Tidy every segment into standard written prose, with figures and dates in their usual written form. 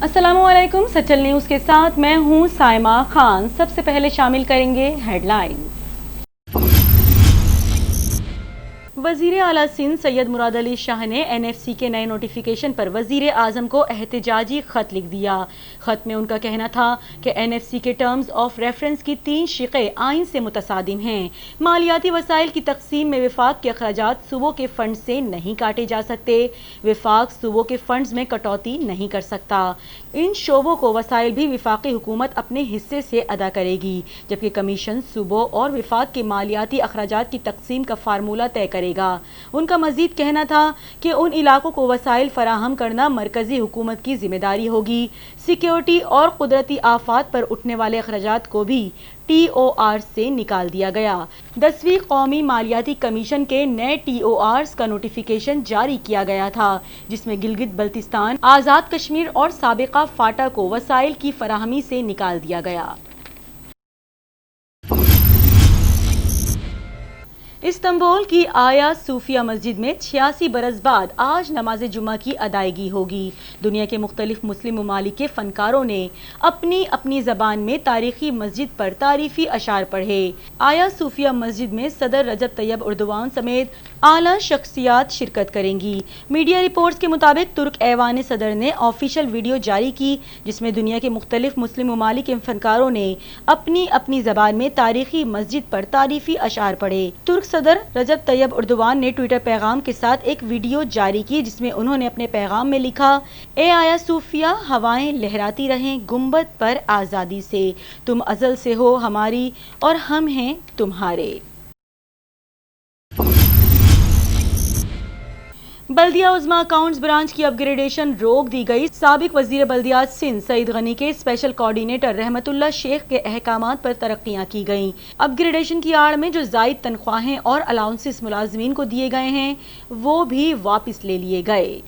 अस्सलामुअलैकुम। सचल न्यूज़ के साथ मैं हूं साइमा खान। सबसे पहले शामिल करेंगे हेडलाइंस। वज़ीर आला सिंध सैयद मुराद अली शाह ने NFC के नए नोटिफिकेशन पर वज़ीर आज़म को एहतिजाजी ख़त लिख दिया। ख़त में उनका कहना था कि NFC के टर्म्स ऑफ रेफरेंस की 3 शिक़ें आइन से मुतसादिम हैं। मालियाती वसाइल की तक़सीम में वफाक के अखराजात सूबों के फ़ंड से नहीं काटे जा सकते। वफाक सूबों के फ़ंड्स में कटौती नहीं कर सकता। इन शोबों को वसाइल भी वफाकी हुकूमत अपने हिस्से से अदा करेगी, जबकि कमीशन सूबों और वफाक के मालियाती अखराजात की तक़सीम का फार्मूला तय करेगा। उनका मजीद कहना था कि उन इलाकों को वसाइल फराहम करना मरकजी हुकूमत की जिम्मेदारी होगी। सिक्योरिटी और कुदरती आफात पर उठने वाले अखराजात को भी TOR से निकाल दिया गया। 10वीं कौमी मालियाती कमीशन के नए TORs का नोटिफिकेशन जारी किया गया था, जिसमें गिलगित बल्तिस्तान, आज़ाद कश्मीर और साबिका फाटा को वसाइल की फराहमी से निकाल दिया गया। इस्तांबुल की आया सूफिया मस्जिद में 86 बरस बाद आज नमाज जुमा की अदायगी होगी। दुनिया के मुख्तलिफ मुस्लिम ममालिक के फनकारों ने अपनी अपनी ज़बान में तारीखी मस्जिद पर तारीफी अशार पढ़े। आया सूफिया मस्जिद में सदर रजब तैयब उर्दवान समेत आला शख्सियात शिरकत करेंगी। मीडिया रिपोर्ट्स के मुताबिक तुर्क ऐवान सदर ने ऑफिशियल वीडियो जारी की, जिसमें दुनिया के मुख्तलिफ मुस्लिम ममालिक के फनकारों ने अपनी अपनी ज़बान में तारीखी मस्जिद पर तारीफी अशार पढ़े। तुर्क सदर रजब तैयब उर्दवान ने ट्विटर पैगाम के साथ एक वीडियो जारी की, जिसमें उन्होंने अपने पैगाम में लिखा, ए आया सूफिया, हवाएं लहराती रहें गुंबद पर आज़ादी से, तुम अज़ल से हो हमारी और हम हैं तुम्हारे। बल्दिया उज़्मा अकाउंट्स ब्रांच की अपग्रेडेशन रोक दी गई। साबिक वज़ीर बल्दियात सिंध सईद गनी के स्पेशल कोऑर्डिनेटर रहमतुल्लाह शेख के अहकामात पर तरक्कियां की गईं। अपग्रेडेशन की आड़ में जो जायद तनख्वाहें और अलाउंसेस मुलाजमीन को दिए गए हैं, वो भी वापस ले लिए गए।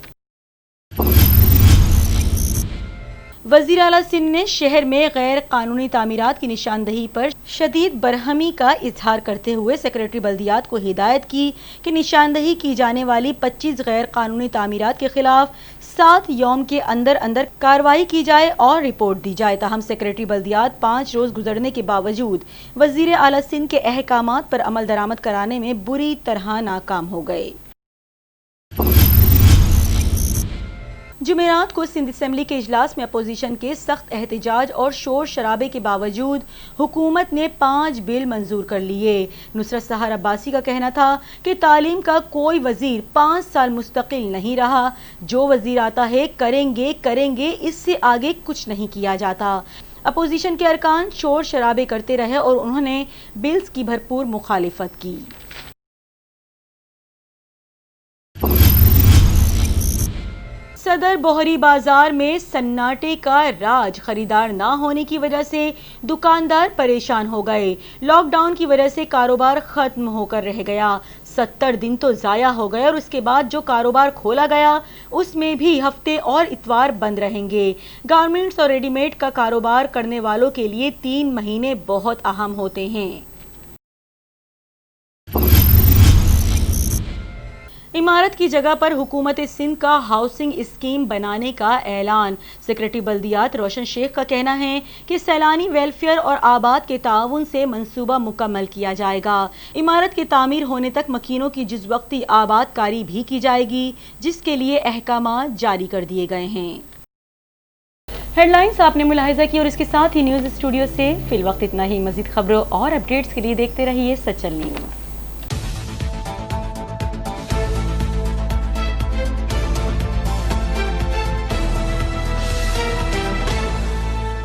वज़ीर आला सिंध ने शहर में गैर कानूनी तामीरात की निशानदही पर शदीद बरहमी का इजहार करते हुए सेक्रेटरी बल्दियात को हिदायत की कि निशानदही की जाने वाली 25 गैर कानूनी तामीरात के खिलाफ 7 यौम के अंदर अंदर कार्रवाई की जाए और रिपोर्ट दी जाए। ताहम सेक्रेटरी बल्दियात 5 रोज गुजरने के बावजूद वज़ीर आला सिंध के अहकामात पर अमल दरामद कराने में बुरी तरह नाकाम हो गए। जुमेरात को सिंध असेंबली के इजलास में अपोजिशन के सख्त एहतजाज और शोर शराबे के बावजूद हुकूमत ने 5 बिल मंजूर कर लिए। नुसरत सहर अब्बासी का कहना था कि तालीम का कोई वजीर 5 साल मुस्तकिल नहीं रहा। जो वजीर आता है करेंगे करेंगे, इससे आगे कुछ नहीं किया जाता। अपोजिशन के अरकान शोर शराबे करते रहे और उन्होंने बिल्स की भरपूर मुखालिफत की। सदर बोहरी बाजार में सन्नाटे का राज। खरीदार ना होने की वजह से दुकानदार परेशान हो गए। लॉकडाउन की वजह से कारोबार खत्म होकर रह गया। 70 दिन तो ज़ाया हो गए और उसके बाद जो कारोबार खोला गया उसमें भी हफ्ते और इतवार बंद रहेंगे। गारमेंट्स और रेडीमेड का कारोबार करने वालों के लिए 3 महीने बहुत अहम होते हैं। इमारत की जगह पर हुकूमत सिंध का हाउसिंग स्कीम बनाने का ऐलान। सेक्रेटरी बल्दियात रोशन शेख का कहना है कि सैलानी वेलफेयर और आबाद के ताउन से मंसूबा मुकम्मल किया जाएगा। इमारत के तामीर होने तक मकीनों की जिस-वक्ती आबादकारी भी की जाएगी, जिसके लिए अहकामात जारी कर दिए गए हैं। हेडलाइंस आपने मुलाहिजा की और इसके साथ ही न्यूज़ स्टूडियो से फिल वक्त इतना ही। मजीद खबरों और अपडेट्स के लिए देखते रहिए सचल न्यूज़।